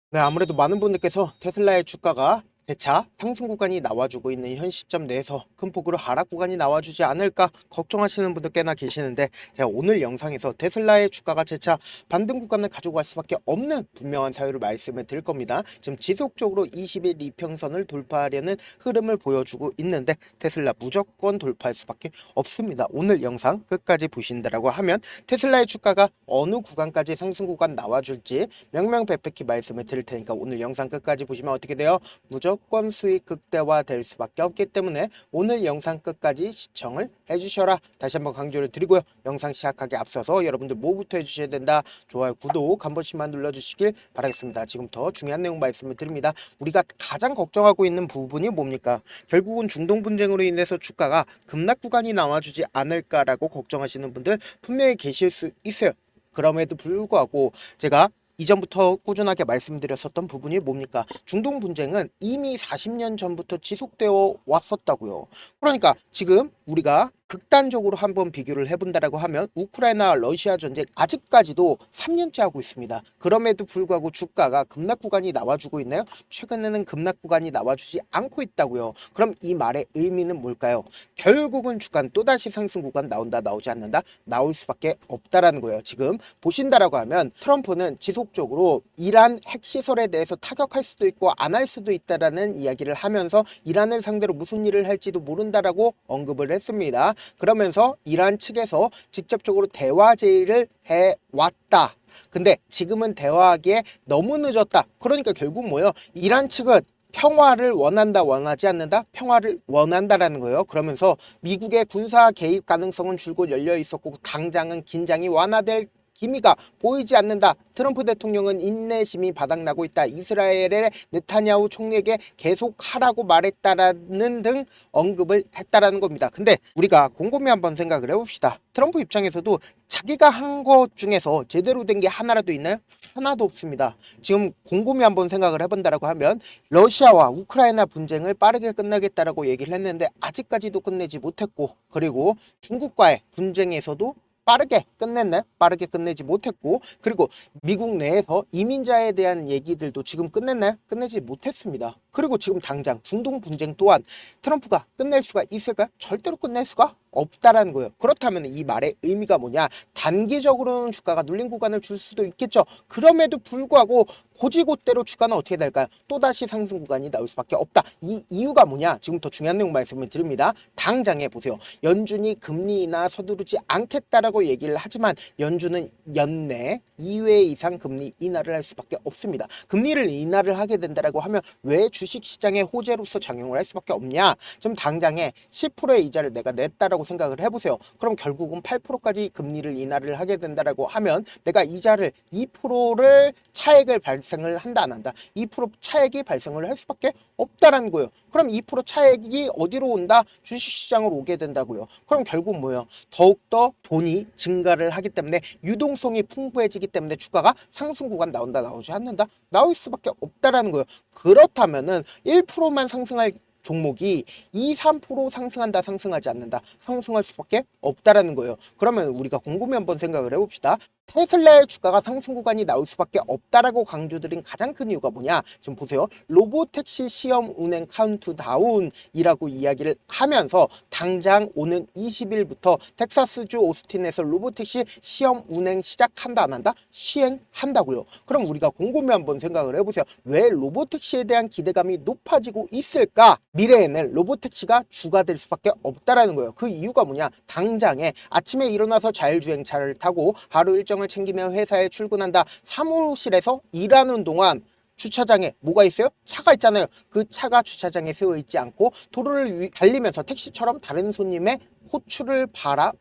네, 아무래도 많은 분들께서 테슬라의 주가가 재차 상승 구간이 나와주고 있는 현 시점 내에서 큰 폭으로 하락 구간이 나와주지 않을까 걱정하시는 분들 꽤나 계시는데, 제가 오늘 영상에서 테슬라의 주가가 재차 반등 구간을 가지고 갈 수밖에 없는 분명한 사유를 말씀을 드릴 겁니다. 지금 지속적으로 20일 이평선을 돌파하려는 흐름을 보여주고 있는데 테슬라 무조건 돌파할 수밖에 없습니다. 오늘 영상 끝까지 보신다라고 하면 테슬라의 주가가 어느 구간까지 상승 구간 나와줄지 명명백백히 말씀을 드릴 테니까 오늘 영상 끝까지 보시면 어떻게 돼요? 무조건 수익 극대화 될 수밖에 없기 때문에 오늘 영상 끝까지 시청을 해주셔라, 다시 한번 강조를 드리고요. 영상 시작하기 앞서서 여러분들 뭐부터 해주셔야 된다? 좋아요, 구독 한 번씩만 눌러주시길 바라겠습니다. 지금부터 중요한 내용 말씀을 드립니다. 우리가 가장 걱정하고 있는 부분이 뭡니까? 결국은 중동 분쟁으로 인해서 주가가 급락 구간이 나와주지 않을까라고 걱정하시는 분들 분명히 계실 수 있어요. 그럼에도 불구하고 제가 이전부터 꾸준하게 말씀드렸었던 부분이 뭡니까? 중동 분쟁은 이미 40년 전부터 지속되어 왔었다고요. 그러니까 지금 우리가 극단적으로 한번 비교를 해본다라고 하면 우크라이나 러시아 전쟁 아직까지도 3년째 하고 있습니다. 그럼에도 불구하고 주가가 급락 구간이 나와주고 있나요? 최근에는 급락 구간이 나와주지 않고 있다고요. 그럼 이 말의 의미는 뭘까요? 결국은 주가는 또다시 상승 구간 나온다, 나오지 않는다? 나올 수밖에 없다라는 거예요. 지금 보신다라고 하면 트럼프는 지속적으로 이란 핵시설에 대해서 타격할 수도 있고 안 할 수도 있다라는 이야기를 하면서 이란을 상대로 무슨 일을 할지도 모른다라고 언급을 했습니다. 그러면서 이란 측에서 직접적으로 대화 제의를 해왔다. 근데 지금은 대화하기에 너무 늦었다. 그러니까 결국 뭐예요? 이란 측은 평화를 원한다, 원하지 않는다? 평화를 원한다라는 거예요. 그러면서 미국의 군사 개입 가능성은 줄곧 열려 있었고 당장은 긴장이 완화될 기미가 보이지 않는다. 트럼프 대통령은 인내심이 바닥나고 있다. 이스라엘의 네타냐후 총리에게 계속 하라고 말했다라는 등 언급을 했다라는 겁니다. 근데 우리가 곰곰이 한번 생각을 해봅시다. 트럼프 입장에서도 자기가 한 것 중에서 제대로 된 게 하나라도 있나요? 하나도 없습니다. 지금 곰곰이 한번 생각을 해본다라고 하면 러시아와 우크라이나 분쟁을 빠르게 끝나겠다라고 얘기를 했는데 아직까지도 끝내지 못했고, 그리고 중국과의 분쟁에서도 빠르게 끝냈나요? 빠르게 끝내지 못했고, 그리고 미국 내에서 이민자에 대한 얘기들도 지금 끝냈나요? 끝내지 못했습니다. 그리고 지금 당장 중동 분쟁 또한 트럼프가 끝낼 수가 있을까요? 절대로 끝낼 수가 없다라는 거예요. 그렇다면 이 말의 의미가 뭐냐? 단기적으로는 주가가 눌린 구간을 줄 수도 있겠죠. 그럼에도 불구하고 고지고대로 주가는 어떻게 될까요? 또다시 상승 구간이 나올 수밖에 없다. 이 이유가 뭐냐? 지금 더 중요한 내용 말씀을 드립니다. 당장에 보세요. 연준이 금리 인하 서두르지 않겠다라고 얘기를 하지만 연준은 연내 2회 이상 금리 인하를 할 수밖에 없습니다. 금리를 인하를 하게 된다라고 하면 왜 주식시장의 호재로서 작용을 할 수밖에 없냐? 지금 당장에 10%의 이자를 내가 냈다라고 생각을 해보세요. 그럼 결국은 8%까지 금리를 인하를 하게 된다라고 하면 내가 이자를 2%를 차액을 발생을 한다, 안 한다? 2% 차액이 발생을 할 수밖에 없다라는 거예요. 그럼 2% 차액이 어디로 온다? 주식시장으로 오게 된다고요. 그럼 결국 뭐예요? 더욱더 돈이 증가를 하기 때문에 유동성이 풍부해지기 때문에 주가가 상승 구간 나온다, 나오지 않는다? 나올 수밖에 없다라는 거예요. 그렇다면은 1%만 상승할 종목이 2, 3% 상승한다, 상승하지 않는다, 상승할 수밖에 없다라는 거예요. 그러면 우리가 곰곰이 한번 생각을 해봅시다. 테슬라의 주가가 상승 구간이 나올 수밖에 없다라고 강조드린 가장 큰 이유가 뭐냐? 지금 보세요. 로보택시 시험 운행 카운트다운이라고 이야기를 하면서 당장 오는 20일부터 텍사스주 오스틴에서 로보택시 시험 운행 시작한다, 안 한다? 시행한다고요. 그럼 우리가 곰곰이 한번 생각을 해보세요. 왜 로보택시에 대한 기대감이 높아지고 있을까? 미래에는 로보택시가 주가 될 수밖에 없다라는 거예요. 그 이유가 뭐냐? 당장에 아침에 일어나서 자율주행차를 타고 하루 일정을 챙기며 회사에 출근한다. 사무실에서 일하는 동안 주차장에 뭐가 있어요? 차가 있잖아요. 그 차가 주차장에 세워 있지 않고 도로를 달리면서 택시처럼 다른 손님의 호출을 받아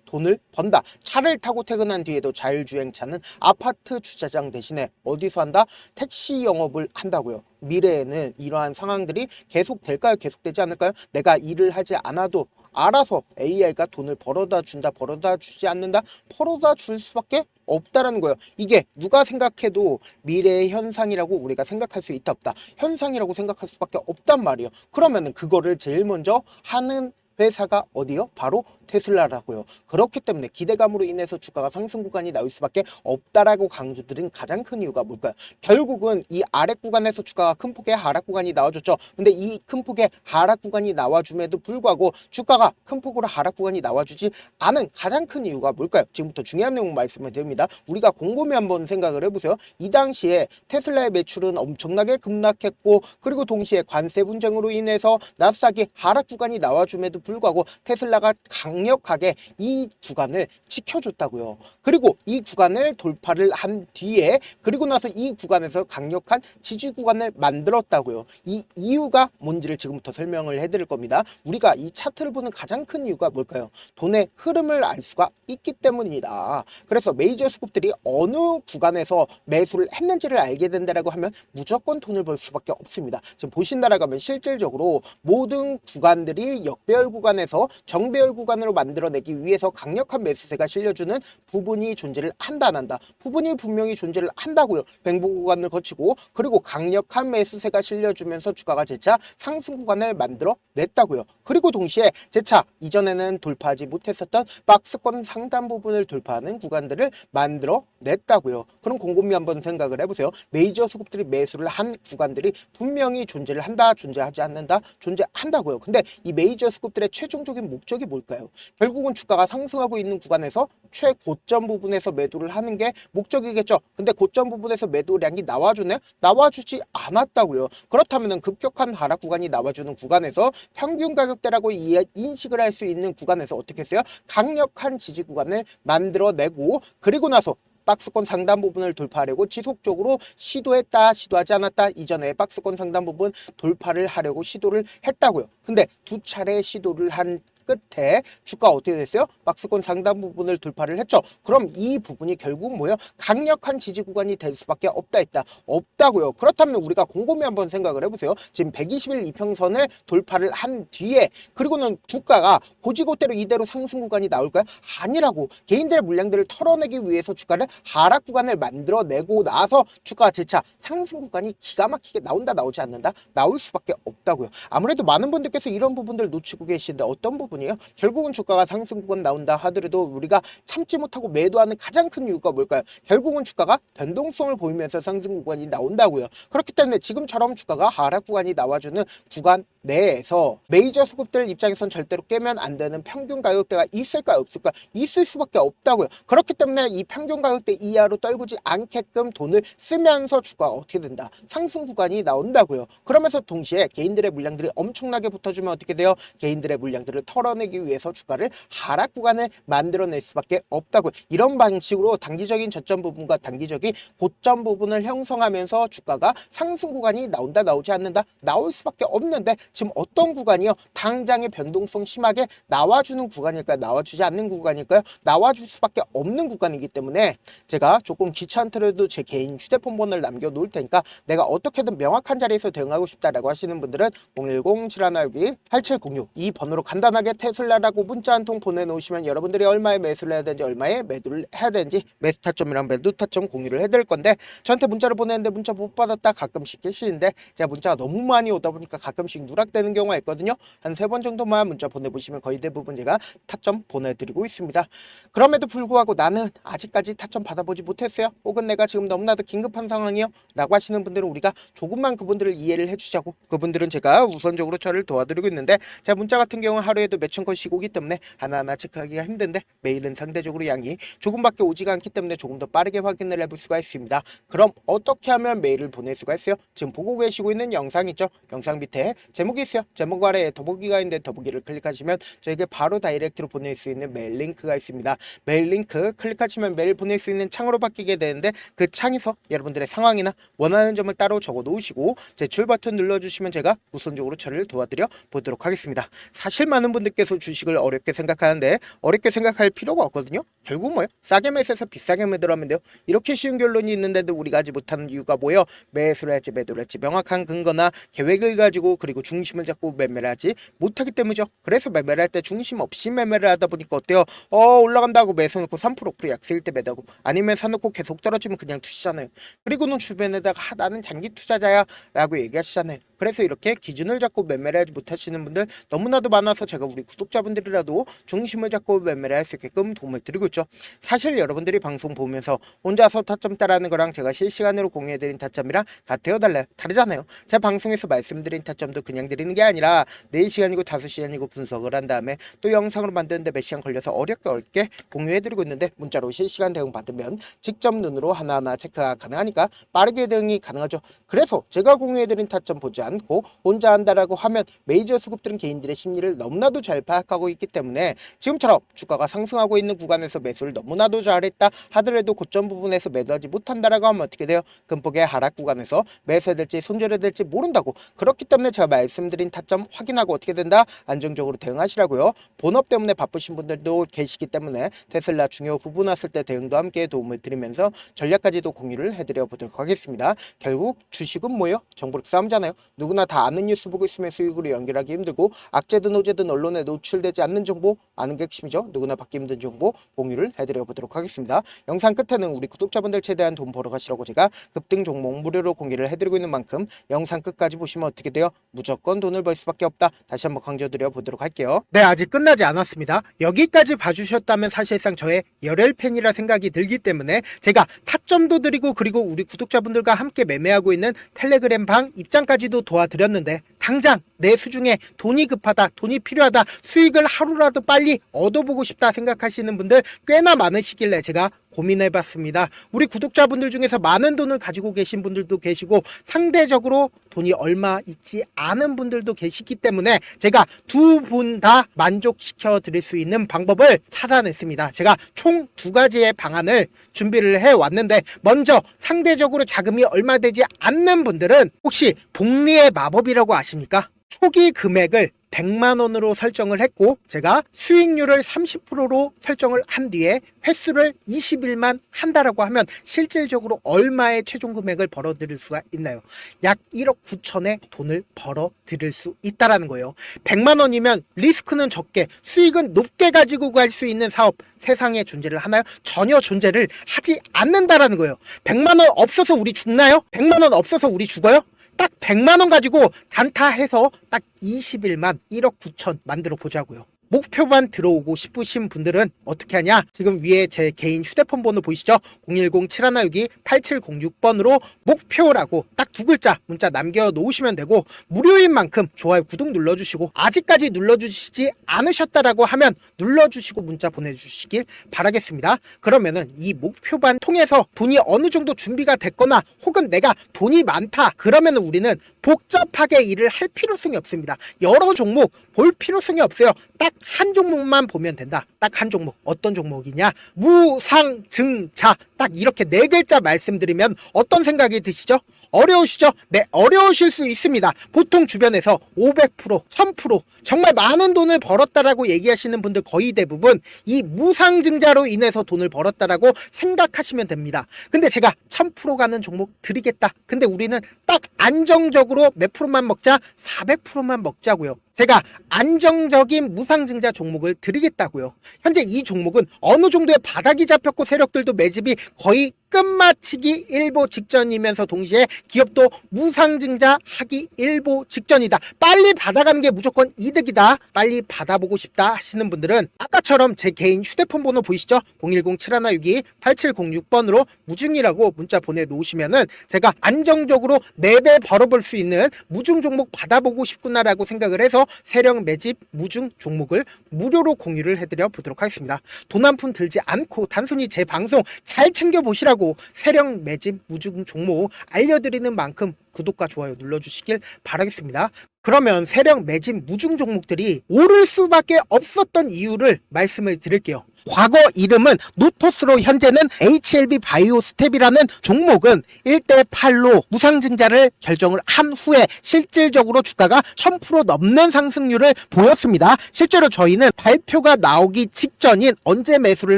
돈을 번다. 차를 타고 퇴근한 뒤에도 자율주행차는 아파트 주차장 대신에 어디서 한다? 택시 영업을 한다고요. 미래에는 이러한 상황들이 계속될까요? 계속되지 않을까요? 내가 일을 하지 않아도 알아서 AI가 돈을 벌어다 준다, 벌어다 주지 않는다, 벌어다 줄 수밖에 없다라는 거예요. 이게 누가 생각해도 미래의 현상이라고 우리가 생각할 수 있다, 없다? 현상이라고 생각할 수밖에 없단 말이에요. 그러면은 그거를 제일 먼저 하는 회사가 어디요? 바로 테슬라라고요. 그렇기 때문에 기대감으로 인해서 주가가 상승 구간이 나올 수밖에 없다라고 강조드린 가장 큰 이유가 뭘까요? 결국은 이 아래 구간에서 주가가 큰 폭의 하락 구간이 나와줬죠. 근데 이 큰 폭의 하락 구간이 나와줌에도 불구하고 주가가 큰 폭으로 하락 구간이 나와주지 않은 가장 큰 이유가 뭘까요? 지금부터 중요한 내용 말씀을 드립니다. 우리가 곰곰이 한번 생각을 해보세요. 이 당시에 테슬라의 매출은 엄청나게 급락했고, 그리고 동시에 관세 분쟁으로 인해서 나스닥이 하락 구간이 나와줌에도 불구하고 테슬라가 강력하게 이 구간을 지켜줬다고요. 그리고 이 구간을 돌파를 한 뒤에, 그리고 나서 이 구간에서 강력한 지지 구간을 만들었다고요. 이 이유가 뭔지를 지금부터 설명을 해드릴 겁니다. 우리가 이 차트를 보는 가장 큰 이유가 뭘까요? 돈의 흐름을 알 수가 있기 때문입니다. 그래서 메이저 스kup들이 어느 구간에서 매수를 했는지를 알게 된다라고 하면 무조건 돈을 벌 수밖에 없습니다. 지금 보신다라고 하면 실질적으로 모든 구간들이 역배열 구간에서 정배열 구간으로 만들어내기 위해서 강력한 매수세가 실려주는 부분이 존재를 한다 안 한다? 부분이 분명히 존재를 한다고요. 횡보 구간을 거치고, 그리고 강력한 매수세가 실려주면서 주가가 재차 상승 구간을 만들어 냈다고요. 그리고 동시에 재차 이전에는 돌파하지 못했었던 박스권 상단 부분을 돌파하는 구간들을 만들어 냈다고요. 그럼 곰곰이 한번 생각을 해보세요. 메이저 수급들이 매수를 한 구간들이 분명히 존재를 한다, 존재하지 않는다, 존재한다고요. 근데 이 메이저 수급들의 최종적인 목적이 뭘까요? 결국은 주가가 상승하고 있는 구간에서 최고점 부분에서 매도를 하는 게 목적이겠죠. 근데 고점 부분에서 매도량이 나와주네? 나와주지 않았다고요. 그렇다면 급격한 하락 구간이 나와주는 구간에서 평균 가격대라고 인식을 할 수 있는 구간에서 어떻게 했어요? 강력한 지지 구간을 만들어내고, 그리고 나서 박스권 상단 부분을 돌파하려고 지속적으로 시도했다, 시도하지 않았다, 이전에 박스권 상단 부분 돌파를 하려고 시도를 했다고요. 근데 두 차례 시도를 한 끝에 주가 어떻게 됐어요? 박스권 상단 부분을 돌파를 했죠. 그럼 이 부분이 결국 뭐예요? 강력한 지지 구간이 될 수밖에 없다 했다. 없다고요. 그렇다면 우리가 곰곰이 한번 생각을 해보세요. 지금 120일 이평선을 돌파를 한 뒤에, 그리고는 주가가 고지고대로 이대로 상승 구간이 나올까요? 아니라고. 개인들의 물량들을 털어내기 위해서 주가를 하락 구간을 만들어내고 나서 주가가 재차 상승 구간이 기가 막히게 나온다, 나오지 않는다? 나올 수밖에 없다고요. 아무래도 많은 분들께서 이런 부분들 놓치고 계시는데 어떤 부분 이에요? 결국은 주가가 상승 구간 나온다 하더라도 우리가 참지 못하고 매도하는 가장 큰 이유가 뭘까요? 결국은 주가가 변동성을 보이면서 상승 구간이 나온다고요. 그렇기 때문에 지금처럼 주가가 하락 구간이 나와주는 구간 내에서 메이저 수급들 입장에선 절대로 깨면 안 되는 평균 가격대가 있을까요? 없을까요? 있을 수밖에 없다고요. 그렇기 때문에 이 평균 가격대 이하로 떨구지 않게끔 돈을 쓰면서 주가가 어떻게 된다? 상승 구간이 나온다고요. 그러면서 동시에 개인들의 물량들이 엄청나게 붙어주면 어떻게 돼요? 개인들의 물량들을 털어내기 위해서 주가를 하락 구간을 만들어낼 수밖에 없다고요. 이런 방식으로 단기적인 저점 부분과 단기적인 고점 부분을 형성하면서 주가가 상승 구간이 나온다, 나오지 않는다? 나올 수밖에 없는데 지금 어떤 구간이요? 당장의 변동성 심하게 나와주는 구간일까요? 나와주지 않는 구간일까요? 나와줄 수밖에 없는 구간이기 때문에 제가 조금 귀찮더라도 제 개인 휴대폰 번호를 남겨놓을 테니까 내가 어떻게든 명확한 자리에서 대응하고 싶다라고 하시는 분들은 010-7162-8706 이 번호로 간단하게 테슬라라고 문자 한 통 보내놓으시면 여러분들이 얼마에 매수를 해야 되는지, 얼마에 매도를 해야 되는지, 매수 타점이랑 매도 타점 공유를 해드릴 건데, 저한테 문자를 보내는데 문자 못 받았다 가끔씩 계시는데 제가 문자가 너무 많이 오다 보니까 가끔씩 누락되는 경우가 있거든요. 한 3번 정도만 문자 보내보시면 거의 대부분 제가 타점 보내드리고 있습니다. 그럼에도 불구하고 나는 아직까지 타점 받아보지 못했어요, 혹은 내가 지금 너무나도 긴급한 상황이요 라고 하시는 분들은 우리가 조금만 그분들을 이해를 해주자고, 그분들은 제가 우선적으로 저를 도와드리고 있는데, 제가 문자 같은 경우는 하루에도 몇천 건씩 오기 때문에 하나하나 체크하기가 힘든데 메일은 상대적으로 양이 조금밖에 오지가 않기 때문에 조금 더 빠르게 확인을 해볼 수가 있습니다. 그럼 어떻게 하면 메일을 보낼 수가 있어요? 지금 보고 계시고 있는 영상 있죠? 영상 밑에 제목이 있어요. 제목 아래에 더보기가 있는데 더보기를 클릭하시면 저에게 바로 다이렉트로 보낼 수 있는 메일 링크가 있습니다. 메일 링크 클릭하시면 메일 보낼 수 있는 창으로 바뀌게 되는데, 그 창에서 여러분들의 상황이나 원하는 점을 따로 적어 놓으시고 제출 버튼 눌러주시면 제가 우선적으로 저를 도와드려 보도록 하겠습니다. 사실 많은 분들께서 주식을 어렵게 생각하는데 어렵게 생각할 필요가 없거든요. 결국 뭐예요? 싸게 매수해서 비싸게 매도하면 돼요. 이렇게 쉬운 결론이 있는데도 우리가 하지 못하는 이유가 뭐예요? 매수를 할지 매도를 할지 명확한 근거나 계획을 가지고, 그리고 중심을 잡고 매매를 하지 못하기 때문이죠. 그래서 매매를 할 때 중심 없이 매매를 하다 보니까 어때요? 올라간다고 매수 놓고 3% 5% 약세일 때 매다고, 아니면 사놓고 계속 떨어지면 그냥 투시잖아요. 그리고는 주변에다가 나는 장기 투자자야 라고 얘기하시잖아요. 그래서 이렇게 기준을 잡고 매매를 하지 못하시는 분들 너무나도 많아서 제가 우리 구독자분들이라도 중심을 잡고 매매를 할 수 있게끔 도움을 드리고 있죠. 사실 여러분들이 방송 보면서 혼자서 타점 따라하는 거랑 제가 실시간으로 공유해드린 타점이랑 같아요, 달라요? 다르잖아요. 제가 방송에서 말씀드린 타점도 그냥 드리는 게 아니라 4시간이고 5시간이고 분석을 한 다음에 또 영상으로 만드는데 몇 시간 걸려서 어렵게 공유해드리고 있는데, 문자로 실시간 대응 받으면 직접 눈으로 하나하나 체크가 가능하니까 빠르게 대응이 가능하죠. 그래서 제가 공유해드린 타점 보지 않고 혼자 한다라고 하면 메이저 수급들은 개인들의 심리를 너무나도 잘 파악하고 있기 때문에 지금처럼 주가가 상승하고 있는 구간에서 매수를 너무나도 잘했다 하더라도 고점 부분에서 매도하지 못한다라고 하면 어떻게 돼요? 금폭의 하락 구간에서 매수해야 될지 손절해야 될지 모른다고. 그렇기 때문에 제가 말씀드린 타점 확인하고 어떻게 된다? 안정적으로 대응하시라고요. 본업 때문에 바쁘신 분들도 계시기 때문에 테슬라 중요 부분 왔을 때 대응도 함께 도움을 드리면서 전략까지도 공유를 해드려 보도록 하겠습니다. 결국 주식은 뭐예요? 정보력 싸움잖아요. 누구나 다 아는 뉴스 보고 있으면 수익으로 연결하기 힘들고, 악재든 호재든 언론에 노출되지 않는 정보 아는 게 핵심이죠. 누구나 받기 힘든 정보 공유를 해드려 보도록 하겠습니다. 영상 끝에는 우리 구독자분들 최대한 돈 벌어 가시라고 제가 급등 종목 무료로 공개를 해드리고 있는 만큼 영상 끝까지 보시면 어떻게 돼요? 무조건 돈을 벌 수밖에 없다. 다시 한번 강조드려 보도록 할게요. 네, 아직 끝나지 않았습니다. 여기까지 봐주셨다면 사실상 저의 열혈 팬이라 생각이 들기 때문에 제가 타점도 드리고, 그리고 우리 구독자분들과 함께 매매하고 있는 텔레그램 방 입장까지도 도와드렸는데, 당장 내 수중에 돈이 급하다, 돈이 필요하다, 수익을 하루라도 빨리 얻어보고 싶다 생각하시는 분들 꽤나 많으시길래 제가 고민해봤습니다. 우리 구독자분들 중에서 많은 돈을 가지고 계신 분들도 계시고 상대적으로 돈이 얼마 있지 않은 분들도 계시기 때문에 제가 두 분 다 만족시켜 드릴 수 있는 방법을 찾아냈습니다. 제가 총 2가지의 방안을 준비를 해왔는데, 먼저 상대적으로 자금이 얼마 되지 않는 분들은 혹시 복리의 마법이라고 아십니까? 초기 금액을 100만원으로 설정을 했고, 제가 수익률을 30%로 설정을 한 뒤에 횟수를 20일만 한다라고 하면 실질적으로 얼마의 최종 금액을 벌어들일 수가 있나요? 약 1억 9천의 돈을 벌어들일 수 있다라는 거예요. 100만원이면 리스크는 적게 수익은 높게 가지고 갈 수 있는 사업 세상에 존재를 하나요? 전혀 존재를 하지 않는다라는 거예요. 100만원 없어서 우리 죽나요? 100만원 없어서 우리 죽어요? 딱 100만원 가지고 단타해서 딱 20일만 1억 9천 만들어 보자고요. 목표만 들어오고 싶으신 분들은 어떻게 하냐? 지금 위에 제 개인 휴대폰 번호 보이시죠? 010-7162-8706번으로 목표라고 딱 2글자 문자 남겨놓으시면 되고, 무료인 만큼 좋아요, 구독 눌러주시고, 아직까지 눌러주시지 않으셨다라고 하면 눌러주시고 문자 보내주시길 바라겠습니다. 그러면은 이 목표반 통해서 돈이 어느 정도 준비가 됐거나, 혹은 내가 돈이 많다 그러면은 우리는 복잡하게 일을 할 필요성이 없습니다. 여러 종목 볼 필요성이 없어요. 딱 한 종목만 보면 된다. 딱 한 종목. 어떤 종목이냐? 무상증자. 딱 이렇게 4글자 말씀드리면 어떤 생각이 드시죠? 어려우시죠? 네, 어려우실 수 있습니다. 보통 주변에서 500%, 1000% 정말 많은 돈을 벌었다라고 얘기하시는 분들 거의 대부분 이 무상증자로 인해서 돈을 벌었다라고 생각하시면 됩니다. 근데 제가 1000% 가는 종목 드리겠다. 근데 우리는 딱 안정적으로 몇 프로만 먹자? 400%만 먹자고요. 제가 안정적인 무상증자 종목을 드리겠다고요. 현재 이 종목은 어느 정도의 바닥이 잡혔고 세력들도 매집이 거의 끝마치기 일보 직전이면서 동시에 기업도 무상증자 하기 일보 직전이다. 빨리 받아가는 게 무조건 이득이다. 빨리 받아보고 싶다 하시는 분들은 아까처럼 제 개인 휴대폰 번호 보이시죠? 010-7162-8706번으로 무중이라고 문자 보내놓으시면은 제가 안정적으로 4배 벌어볼 수 있는 무중 종목 받아보고 싶구나라고 생각을 해서 세력 매집 무중 종목을 무료로 공유를 해드려 보도록 하겠습니다. 돈 한 푼 들지 않고 단순히 제 방송 잘 챙겨보시라고 세력 매집 무중 종목 알려드리는 만큼 구독과 좋아요 눌러주시길 바라겠습니다. 그러면 세력 매집 무중 종목들이 오를 수밖에 없었던 이유를 말씀을 드릴게요. 과거 이름은 노토스로 현재는 HLB 바이오스텝이라는 종목은 1대8로 무상증자를 결정을 한 후에 실질적으로 주가가 1000% 넘는 상승률을 보였습니다. 실제로 저희는 발표가 나오기 직전인 언제 매수를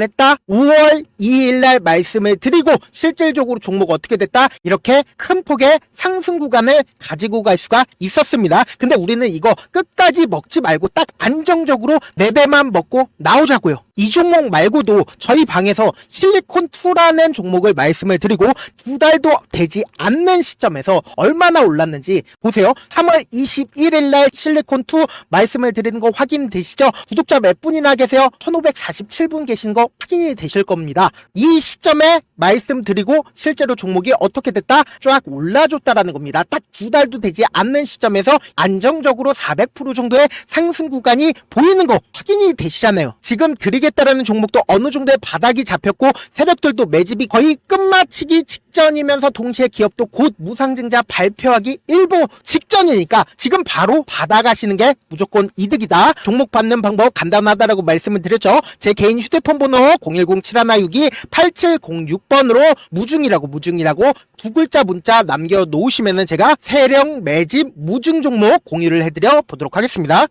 했다? 5월 2일 날 말씀을 드리고 실질적으로 종목 어떻게 됐다? 이렇게 큰 폭의 상승 상승 구간을 가지고 갈 수가 있었습니다. 근데 우리는 이거 끝까지 먹지 말고 딱 안정적으로 4배만 먹고 나오자고요. 이 종목 말고도 저희 방에서 실리콘2라는 종목을 말씀을 드리고 2달도 되지 않는 시점에서 얼마나 올랐는지 보세요. 3월 21일 날 실리콘2 말씀을 드리는 거 확인되시죠? 구독자 몇 분이나 계세요? 1547분 계신 거 확인이 되실 겁니다. 이 시점에 말씀드리고 실제로 종목이 어떻게 됐다? 쫙 올라줬다라는 겁니다. 딱 2달도 되지 않는 시점에서 안정적으로 400% 정도의 상승 구간이 보이는 거 확인이 되시잖아요. 지금 드리겠다라는 종목도 어느 정도의 바닥이 잡혔고 세력들도 매집이 거의 끝마치기 직전이면서 동시에 기업도 곧 무상증자 발표하기 일보 직전이니까 지금 바로 받아가시는 게 무조건 이득이다. 종목 받는 방법 간단하다라고 말씀을 드렸죠. 제 개인 휴대폰 번호 010-7162-8706번으로 무중이라고 두 글자 문자 남겨놓으시면은 제가 세력 매집 무중 종목 공유를 해드려 보도록 하겠습니다.